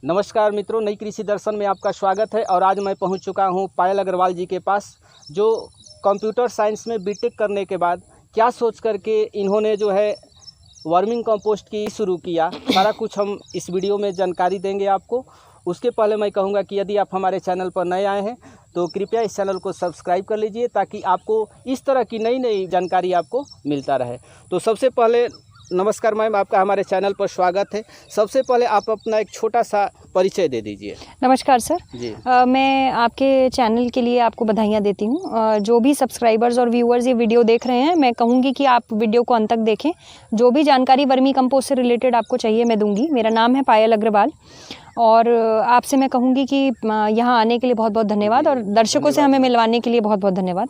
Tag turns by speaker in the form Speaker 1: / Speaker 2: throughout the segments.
Speaker 1: नमस्कार मित्रों, नई कृषि दर्शन में आपका स्वागत है। और आज मैं पहुंच चुका हूं पायल अग्रवाल जी के पास, जो कंप्यूटर साइंस में बीटेक करने के बाद क्या सोच करके इन्होंने जो है वर्मिंग कंपोस्ट की शुरू किया, सारा कुछ हम इस वीडियो में जानकारी देंगे आपको। उसके पहले मैं कहूँगा कि यदि आप हमारे चैनल पर नए आए हैं तो कृपया इस चैनल को सब्सक्राइब कर लीजिए, ताकि आपको इस तरह की नई नई जानकारी आपको मिलता रहे। तो सबसे पहले नमस्कार मैम, आपका हमारे चैनल पर स्वागत है। सबसे पहले आप अपना एक छोटा सा परिचय दे दीजिए।
Speaker 2: नमस्कार सर
Speaker 1: जी।
Speaker 2: मैं आपके चैनल के लिए आपको बधाइयाँ देती हूँ। जो भी सब्सक्राइबर्स और व्यूअर्स ये वीडियो देख रहे हैं, मैं कहूँगी कि आप वीडियो को अंत तक देखें। जो भी जानकारी वर्मी कंपोस्ट से रिलेटेड आपको चाहिए मैं दूँगी। मेरा नाम है पायल अग्रवाल और आपसे मैं कहूँगी कि यहाँ आने के लिए बहुत बहुत धन्यवाद और दर्शकों से हमें मिलवाने के लिए बहुत बहुत धन्यवाद।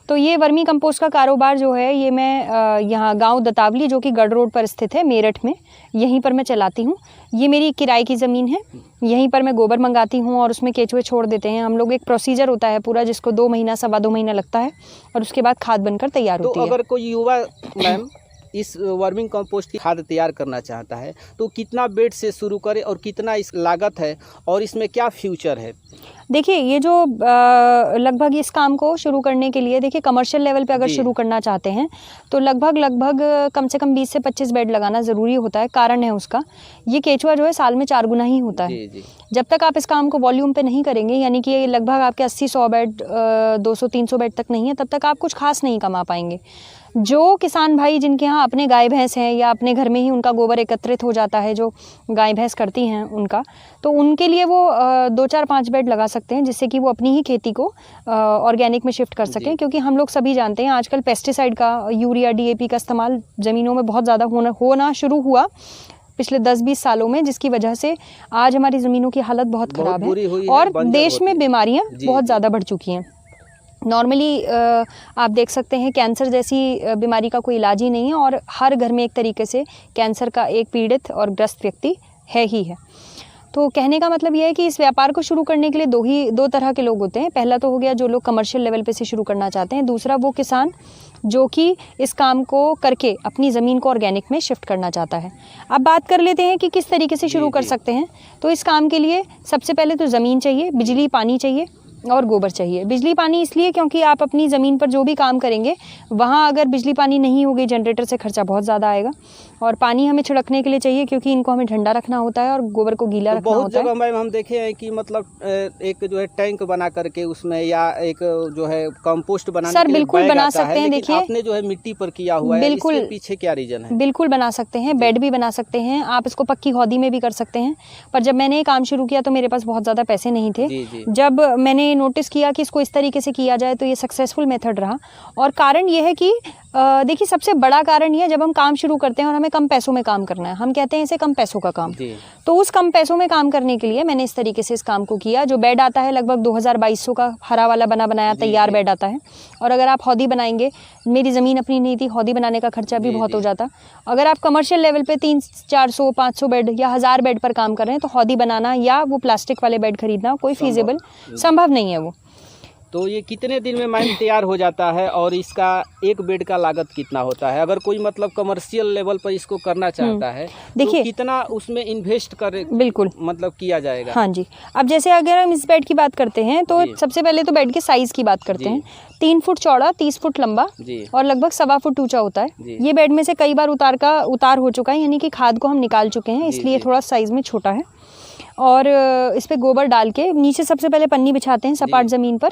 Speaker 2: तो ये वर्मी कंपोस्ट का कारोबार जो है ये मैं यहाँ गांव दतावली, जो कि गढ़ रोड पर स्थित है मेरठ में, यहीं पर मैं चलाती हूँ। ये मेरी किराए की ज़मीन है। यहीं पर मैं गोबर मंगाती हूँ और उसमें केचुए छोड़ देते हैं हम लोग। एक प्रोसीजर होता है पूरा, जिसको 2 महीना सवा 2 महीना लगता है और उसके बाद खाद बनकर तैयार होती है।
Speaker 1: तो अगर कोई युवा मैम इस वर्मिंग कंपोस्ट की खाद तैयार करना चाहता है तो कितना बेड से शुरू करे और कितना इस लागत है और इसमें क्या फ्यूचर है?
Speaker 2: देखिए, ये जो लगभग इस काम को शुरू करने के लिए, देखिए कमर्शियल लेवल पे अगर शुरू करना चाहते हैं तो लगभग कम से कम 20 से 25 बेड लगाना ज़रूरी होता है। कारण है उसका, ये केचुआ जो है साल में 4 गुना ही होता है।
Speaker 1: जी।
Speaker 2: जब तक आप इस काम को वॉल्यूम पे नहीं करेंगे, यानी कि ये लगभग आपके 80-100 बेड 200-300 बेड तक नहीं है, तब तक आप कुछ खास नहीं कमा पाएंगे। जो किसान भाई जिनके यहाँ अपने गाय भैंस हैं या अपने घर में ही उनका गोबर एकत्रित हो जाता है, जो गाय भैंस करती हैं उनका, तो उनके लिए वो 2-4-5 बेड लगा सकते हैं, जिससे कि वो अपनी ही खेती को ऑर्गेनिक में शिफ्ट कर सकें। क्योंकि हम लोग सभी जानते हैं आजकल पेस्टिसाइड का, यूरिया DAP का इस्तेमाल ज़मीनों में बहुत ज़्यादा होना शुरू हुआ पिछले 10-20 सालों में, जिसकी वजह से आज हमारी ज़मीनों की हालत बहुत ख़राब है और देश में बीमारियाँ बहुत ज़्यादा बढ़ चुकी हैं। नॉर्मली आप देख सकते हैं कैंसर जैसी बीमारी का कोई इलाज ही नहीं है और हर घर में एक तरीके से कैंसर का एक पीड़ित और ग्रस्त व्यक्ति है ही है। तो कहने का मतलब यह है कि इस व्यापार को शुरू करने के लिए दो तरह के लोग होते हैं। पहला तो हो गया जो लोग कमर्शियल लेवल पे से शुरू करना चाहते हैं। दूसरा वो किसान जो कि इस काम को करके अपनी ज़मीन को ऑर्गेनिक में शिफ्ट करना चाहता है। अब बात कर लेते हैं कि किस तरीके से शुरू कर सकते हैं। तो इस काम के लिए सबसे पहले तो ज़मीन चाहिए, बिजली पानी चाहिए और गोबर चाहिए। बिजली पानी इसलिए क्योंकि आप अपनी ज़मीन पर जो भी काम करेंगे वहाँ अगर बिजली पानी नहीं होगी, जनरेटर से खर्चा बहुत ज़्यादा आएगा। और पानी हमें छिड़कने के लिए चाहिए, क्योंकि इनको हमें ठंडा रखना होता है और गोबर को गीला रखना होता है।
Speaker 1: बहुत जगह मैम हम देखे हैं कि मतलब एक जो है टैंक बना करके उसमें, या एक जो है कंपोस्ट बनाने
Speaker 2: सर बिल्कुल बना सकते हैं। देखिए,
Speaker 1: आपने जो है मिट्टी पर किया हुआ है, इसके पीछे क्या रीजन है?
Speaker 2: बिल्कुल बना सकते हैं, बेड भी बना सकते हैं, आप इसको पक्की हौदी में भी कर सकते हैं। पर जब मैंने ये काम शुरू किया तो मेरे पास बहुत ज़्यादा पैसे नहीं थे। जब मैंने नोटिस किया कि इसको इस तरीके से किया जाए तो ये सक्सेसफुल मेथड रहा। और कारण ये है कि देखिए, सबसे बड़ा कारण ये है, जब हम काम शुरू करते हैं और हमें कम पैसों में काम करना है, हम कहते हैं इसे कम पैसों का काम, तो उस कम पैसों में काम करने के लिए मैंने इस तरीके से इस काम को किया। जो बेड आता है लगभग 2200 का हरा वाला बनाया तैयार बेड आता है। और अगर आप हौदी बनाएंगे, मेरी ज़मीन अपनी नहीं थी, हौदी बनाने का खर्चा भी बहुत हो जाता। अगर आप कमर्शियल लेवल पे 300-400-500 बेड या 1000 बेड पर काम कर रहे हैं तो हौदी बनाना या वो प्लास्टिक वाले बेड खरीदना कोई फीजिबल संभव नहीं है वो।
Speaker 1: तो ये कितने दिन में मैम तैयार हो जाता है और इसका एक बेड का लागत कितना होता है? अगर कोई मतलब कमर्शियल लेवल पर इसको करना चाहता है तो कितना उसमें इन्वेस्ट करे, बिल्कुल मतलब किया जाएगा?
Speaker 2: हाँ जी। अब जैसे अगर हम इस बेड की बात करते हैं तो सबसे पहले तो बेड के साइज की बात करते हैं। 3 फुट चौड़ा, 30 फुट लंबा और लगभग 1.25 फुट ऊंचा होता है। ये बेड में से कई बार उतार हो चुका है, यानी कि खाद को हम निकाल चुके हैं, इसलिए थोड़ा साइज में छोटा है। और इस पे गोबर डाल के नीचे सबसे पहले पन्नी बिछाते हैं सपाट ज़मीन पर।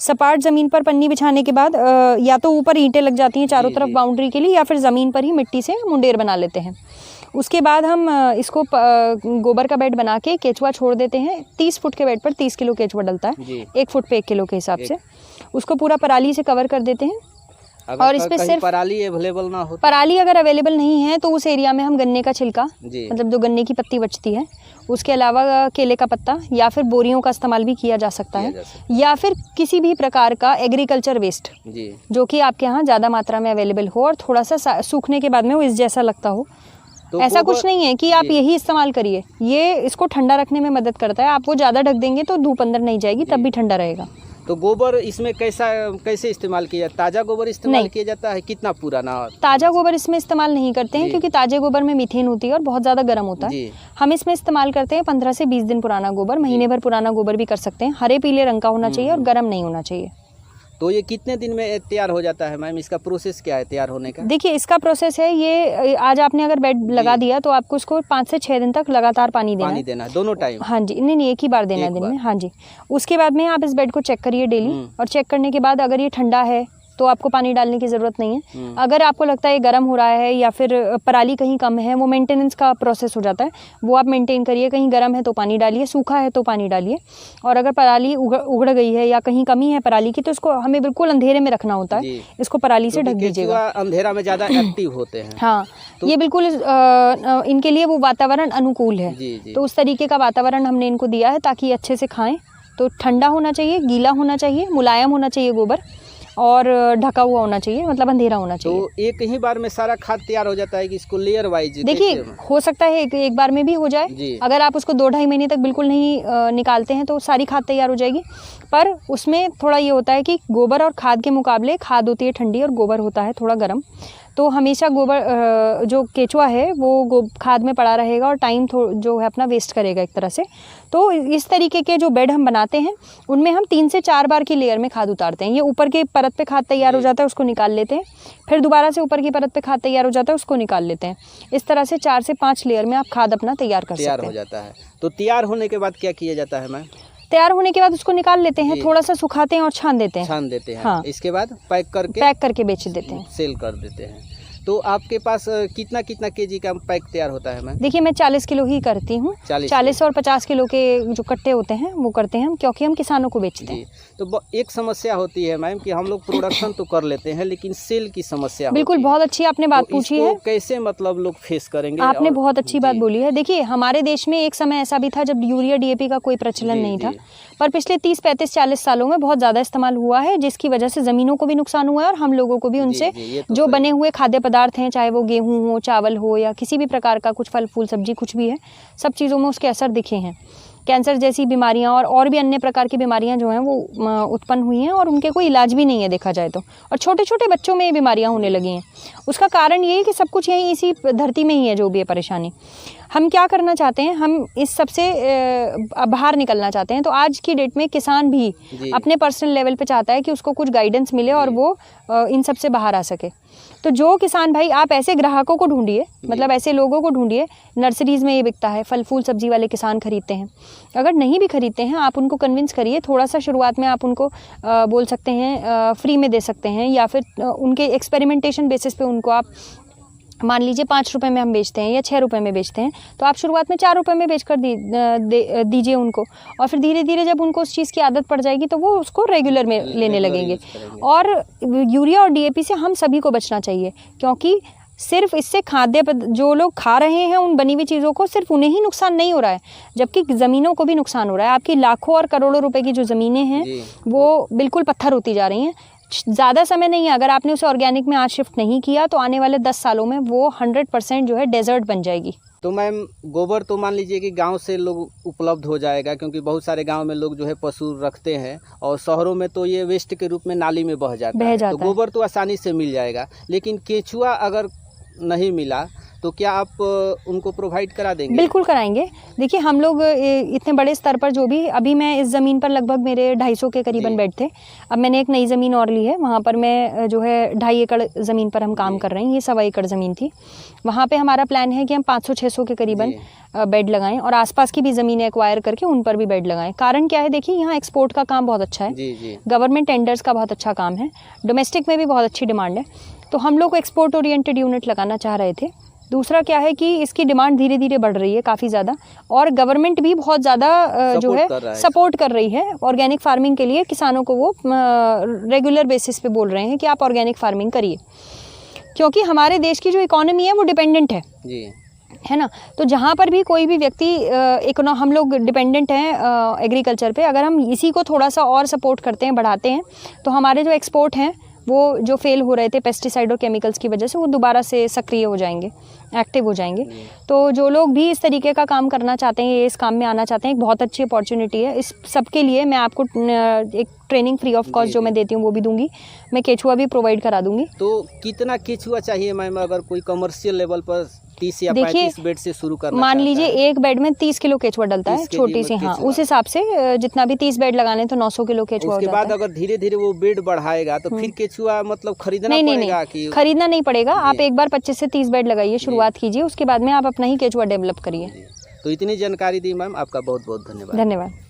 Speaker 2: सपाट ज़मीन पर पन्नी बिछाने के बाद या तो ऊपर ईंटें लग जाती हैं चारों तरफ बाउंड्री के लिए, या फिर ज़मीन पर ही मिट्टी से मुंडेर बना लेते हैं। उसके बाद हम इसको गोबर का बेड बना के केचुआ छोड़ देते हैं। 30 फुट के बेड पर 30 किलो केचुआ डलता है, 1 फुट पे 1 किलो के हिसाब से। उसको पूरा पराली से कवर कर देते हैं। और इस पे सिर्फ
Speaker 1: पराली अवेलेबल ना हो,
Speaker 2: पराली अगर अवेलेबल नहीं है तो उस एरिया में हम गन्ने का छिलका, मतलब जो गन्ने की पत्ती बचती है, उसके अलावा केले का पत्ता या फिर बोरियों का इस्तेमाल भी किया जा सकता है, या फिर किसी भी प्रकार का एग्रीकल्चर वेस्ट जो कि आपके यहाँ ज़्यादा मात्रा में अवेलेबल हो और थोड़ा सा सूखने के बाद में वो इस जैसा लगता हो। तो ऐसा कुछ नहीं है कि आप यही इस्तेमाल करिए, ये इसको ठंडा रखने में मदद करता है। आप वो ज़्यादा ढक देंगे तो धूप अंदर नहीं जाएगी, तब भी ठंडा रहेगा।
Speaker 1: तो गोबर इसमें कैसे इस्तेमाल किया, ताज़ा गोबर इस्तेमाल किया जाता है, कितना पुराना?
Speaker 2: ताज़ा गोबर इसमें इस्तेमाल नहीं करते हैं क्योंकि ताज़े गोबर में मीथेन होती है और बहुत ज़्यादा गर्म होता है। हम इसमें इस्तेमाल करते हैं 15 से 20 दिन पुराना गोबर, महीने भर पुराना गोबर भी कर सकते हैं। हरे पीले रंग का होना चाहिए और गर्म नहीं होना चाहिए।
Speaker 1: तो ये कितने दिन में तैयार हो जाता है मैम? इसका प्रोसेस क्या है तैयार होने का?
Speaker 2: देखिए इसका प्रोसेस है, ये आज आपने अगर बेड लगा दिया तो आपको उसको 5 से 6 दिन तक लगातार पानी देना है दोनों टाइम? हाँ जी, नहीं एक ही बार देना है दिन में। हाँ जी, उसके बाद में आप इस बेड को चेक करिए डेली, और चेक करने के बाद अगर ये ठंडा है तो आपको पानी डालने की ज़रूरत नहीं है। अगर आपको लगता है गर्म हो रहा है या फिर पराली कहीं कम है, वो मेंटेनेंस का प्रोसेस हो जाता है, वो आप मेंटेन करिए। कहीं गर्म है तो पानी डालिए, सूखा है तो पानी डालिए। और अगर पराली उगड़ गई है या कहीं कमी है पराली की तो इसको हमें बिल्कुल अंधेरे में रखना होता है, इसको पराली से ढक दीजिएगा।
Speaker 1: अंधेरा में ज़्यादा एक्टिव होते हैं।
Speaker 2: हाँ, ये बिल्कुल इनके लिए वो वातावरण अनुकूल है। तो उस तरीके का वातावरण हमने इनको दिया है ताकि अच्छे से खाएं। तो ठंडा होना चाहिए, गीला होना चाहिए, मुलायम होना चाहिए गोबर, और ढका हुआ होना चाहिए, मतलब अंधेरा होना चाहिए।
Speaker 1: तो एक ही बार में सारा खाद तैयार हो जाता है कि इसको लेयर वाइज?
Speaker 2: देखिए हो सकता है एक बार में भी हो जाए। अगर आप उसको 2-2.5 महीने तक बिल्कुल नहीं निकालते हैं तो सारी खाद तैयार हो जाएगी। पर उसमें थोड़ा ये होता है कि गोबर और खाद के मुकाबले खाद होती है ठंडी और गोबर होता है थोड़ा गर्म। तो हमेशा गोबर जो केचुआ है वो खाद में पड़ा रहेगा और टाइम जो है अपना वेस्ट करेगा एक तरह से। तो इस तरीके के जो बेड हम बनाते हैं उनमें हम 3 से 4 बार की लेयर में खाद उतारते हैं। ये ऊपर के परत पे खाद तैयार हो जाता है, उसको निकाल लेते हैं, फिर दोबारा से ऊपर की परत पे खाद तैयार हो जाता है, उसको निकाल लेते हैं। इस तरह से 4 से 5 लेयर में आप खाद अपना तैयार कर सकते हैं।
Speaker 1: हो जाता है। तो तैयार होने के बाद क्या किया जाता है मैम?
Speaker 2: तैयार होने के बाद उसको निकाल लेते हैं, थोड़ा सा सुखाते हैं और छान देते हैं।
Speaker 1: हाँ। इसके बाद पैक करके
Speaker 2: बेच देते हैं,
Speaker 1: सेल कर देते हैं। तो आपके पास कितना केजी का पैक तैयार होता है मैम?
Speaker 2: देखिए मैं 40 किलो ही करती हूँ। 40 और 50 किलो के जो कट्टे होते हैं वो करते हैं हम, क्योंकि हम किसानों को बेचते हैं।
Speaker 1: तो एक समस्या होती है मैम कि हम लोग प्रोडक्शन तो कर लेते हैं लेकिन सेल की समस्या
Speaker 2: बिल्कुल बहुत अच्छी आपने बात पूछी है।
Speaker 1: कैसे मतलब लोग फेस करेंगे?
Speaker 2: आपने बहुत अच्छी बात बोली है। देखिए हमारे देश में एक समय ऐसा भी था जब यूरिया DAP का कोई प्रचलन नहीं था, पर पिछले 30, 35, 40 सालों में बहुत ज़्यादा इस्तेमाल हुआ है, जिसकी वजह से ज़मीनों को भी नुकसान हुआ है और हम लोगों को भी उनसे जो बने हुए खाद्य पदार्थ हैं, चाहे वो गेहूँ हो, चावल हो या किसी भी प्रकार का कुछ फल फूल सब्जी कुछ भी है, सब चीज़ों में उसके असर दिखे हैं। कैंसर जैसी बीमारियां और भी अन्य प्रकार की बीमारियां जो हैं वो उत्पन्न हुई हैं और उनके कोई इलाज भी नहीं है देखा जाए तो, और छोटे छोटे बच्चों में ये बीमारियां होने लगी हैं। उसका कारण ये है कि सब कुछ यहीं इसी धरती में ही है जो भी है परेशानी। हम क्या करना चाहते हैं, हम इस सब से बाहर निकलना चाहते हैं। तो आज की डेट में किसान भी अपने पर्सनल लेवल पे चाहता है कि उसको कुछ गाइडेंस मिले और वो इन सब से बाहर आ सके। तो जो किसान भाई, आप ऐसे ग्राहकों को ढूंढिए, मतलब ऐसे लोगों को ढूंढिए, नर्सरीज़ में ये बिकता है, फल फूल सब्जी वाले किसान खरीदते हैं। अगर नहीं भी खरीदते हैं आप उनको कन्विंस करिए, थोड़ा सा शुरुआत में आप उनको बोल सकते हैं फ्री में दे सकते हैं, या फिर उनके एक्सपेरिमेंटेशन बेसिस पे उनको आप मान लीजिए 5 रुपए में हम बेचते हैं या 6 रुपए में बेचते हैं, तो आप शुरुआत में 4 रुपए में बेच कर दीजिए उनको, और फिर धीरे धीरे जब उनको उस चीज़ की आदत पड़ जाएगी तो वो उसको रेगुलर में लेने लगेंगे। और यूरिया और DAP से हम सभी को बचना चाहिए, क्योंकि सिर्फ इससे खाद्य जो लोग खा रहे हैं उन बनी हुई चीज़ों को, सिर्फ उन्हें ही नुकसान नहीं हो रहा है, जबकि ज़मीनों को भी नुकसान हो रहा है। आपकी लाखों और करोड़ों रुपए की जो ज़मीनें हैं वो बिल्कुल पत्थर होती जा रही हैं। ज़्यादा समय नहीं है, अगर आपने उसे ऑर्गेनिक में आज शिफ्ट नहीं किया तो आने वाले 10 सालों में वो 100% जो है डेजर्ट बन जाएगी।
Speaker 1: तो मैम गोबर तो मान लीजिए कि गांव से लोग उपलब्ध हो जाएगा, क्योंकि बहुत सारे गांव में लोग जो है पशु रखते हैं, और शहरों में तो ये वेस्ट के रूप में नाली में बह जाता है। तो गोबर तो आसानी से मिल जाएगा, लेकिन केचुआ अगर नहीं मिला तो क्या आप उनको प्रोवाइड करा देंगे?
Speaker 2: बिल्कुल कराएंगे। देखिए हम लोग इतने बड़े स्तर पर जो भी, अभी मैं इस ज़मीन पर लगभग मेरे 250 के करीबन बेड थे। अब मैंने एक नई ज़मीन और ली है, वहाँ पर मैं जो है 2.5 एकड़ ज़मीन पर हम काम कर रहे हैं। ये 1.25 एकड़ ज़मीन थी, वहाँ पे हमारा प्लान है कि हम 500-600 के करीबन बेड लगाएं, और आसपास की भी ज़मीनें एक्वायर करके उन पर भी बेड लगाएं। कारण क्या है, देखिए यहाँ एक्सपोर्ट का काम बहुत अच्छा है, गवर्नमेंट टेंडर्स का बहुत अच्छा काम है, डोमेस्टिक में भी बहुत अच्छी डिमांड है, तो हम लोग एक्सपोर्ट ओरिएंटेड यूनिट लगाना चाह रहे थे। दूसरा क्या है कि इसकी डिमांड धीरे धीरे बढ़ रही है काफ़ी ज़्यादा, और गवर्नमेंट भी बहुत ज़्यादा जो है सपोर्ट कर रही है ऑर्गेनिक फार्मिंग के लिए। किसानों को वो रेगुलर बेसिस पे बोल रहे हैं कि आप ऑर्गेनिक फार्मिंग करिए, क्योंकि हमारे देश की जो इकोनॉमी है वो डिपेंडेंट है ना। तो जहाँ पर भी कोई भी व्यक्ति हम लोग डिपेंडेंट हैं एग्रीकल्चर पे, अगर हम इसी को थोड़ा सा और सपोर्ट करते हैं, बढ़ाते हैं, तो हमारे जो एक्सपोर्ट हैं वो जो फेल हो रहे थे पेस्टिसाइड और केमिकल्स की वजह से, वो दोबारा से सक्रिय हो जाएंगे, एक्टिव हो जाएंगे। तो जो लोग भी इस तरीके का काम करना चाहते हैं, ये इस काम में आना चाहते हैं, एक बहुत अच्छी अपॉर्चुनिटी है। इस सब के लिए मैं आपको एक ट्रेनिंग फ्री ऑफ कॉस्ट जो मैं देती हूँ वो भी दूंगी, मैं केचुआ भी प्रोवाइड करा दूंगी।
Speaker 1: तो कितना केचुआ चाहिए मैम, अगर कोई कमर्शियल लेवल पर 30 या
Speaker 2: देखिए,
Speaker 1: 35 बेड से शुरू करना
Speaker 2: मान
Speaker 1: चाहता
Speaker 2: लीजिए
Speaker 1: है?
Speaker 2: एक बेड में 30 किलो केचुआ डलता है,
Speaker 1: 30 केजी
Speaker 2: छोटी
Speaker 1: में
Speaker 2: सी, हाँ,
Speaker 1: केचुआ।
Speaker 2: उस हिसाब से जितना भी 30 बेड लगाने तो 900 किलो केचुआ हो
Speaker 1: उसके
Speaker 2: जाता
Speaker 1: बाद
Speaker 2: है।
Speaker 1: अगर धीरे धीरे वो बेड बढ़ाएगा तो फिर केचुआ मतलब खरीदना
Speaker 2: नहीं
Speaker 1: पड़ेगा
Speaker 2: नहीं,
Speaker 1: कि?
Speaker 2: खरीदना नहीं पड़ेगा। आप एक बार 25 से 30 बेड लगाइए, शुरुआत कीजिए, उसके बाद में आप अपना ही केचुआ डेवलप करिए।
Speaker 1: तो इतनी जानकारी दी मैम, आपका बहुत बहुत धन्यवाद।
Speaker 2: धन्यवाद।